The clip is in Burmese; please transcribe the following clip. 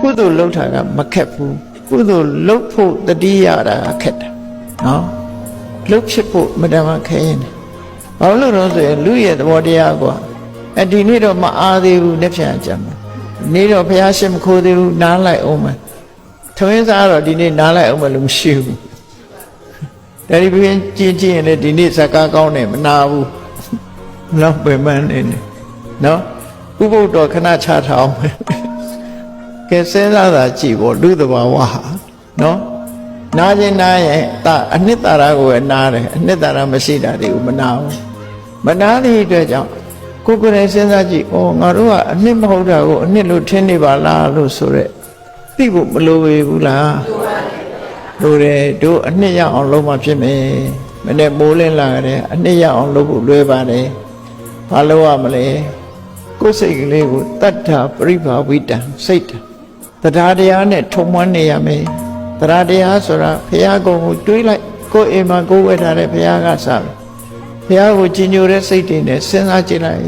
ကုသိုလ်လုပ်တာကမခက်ဘူးကုသိုလ်လုပ်ဖို့တတိယတာခက်တယ်နော်လုပ်ဖြစ်ဖို့မတမခဲရင်ဘာလို့လဲဆိုရင်လူရဲ့သဘောတရားကွာဒီနေ့တော့မအားသေးဘူးလက်ဖြန်ကြမှာနေ့တော့ဘုရားရှင်မခိုးသေးဘူးနားလိုက်အောင်မယ်ထမင်းစားတော့ဒီနေ့နားလိုက်အောင်မယ်လို့မရှိဘူးဒါဒီပြင်းကျင်းရင်လည်းဒီနေ့ဇကားကောင်းတယ်မနာဘူးလောက်ပဲမှန်းနေတယ်နော်ဥပုပ်တော်ခဏချထားအောင်ကဲစဉ်းစားတာကြည့်ပေါ့လူသဘာဝဟာနော်နားချင်းနားရဲ့အနှစ်သာရကိုပဲနားတယ်အနှစ်သာရမရှိတာတွေကိုမနာဘူးမနာသည့်အတွက်ကြောင့်ကိုယ်ကိုယ်တိုင်စဉ်းစားကြည့်ဩငါတို့ကအနှစ်မဟုတ်တာကိုအနှစ်လို့ထင်နေပါလားလို့ဆိုရက်သိဖို့မလိုပေဘူးလားလိုတယ်တို့အနှစ်ရအောင်လုပ်မှဖြစ်မယ်မနေ့မိုးလင်းလာတယ်အနှစ်ရအောင်လုပ်ဖို့လွယ်ပါတယ်ဘာလုပ်ရမလဲကိုယ်စိတ်ကလေးကိုတတ္ထပရိဘာဝိတံစိတ်တရားတရားနဲ့ထုံမွမ်းနေရမယ်တရားတရားဆိုတာဘုရားကိုတွေးလိုက်ကိုယ်အိမ်မှာကိုယ်ဝဲထားတဲ့ဘုရားကစားဘုရားကိုကြည်ညိုတဲ့စိတ်တွေနဲ့စဉ်းစားကြည့်လိုက်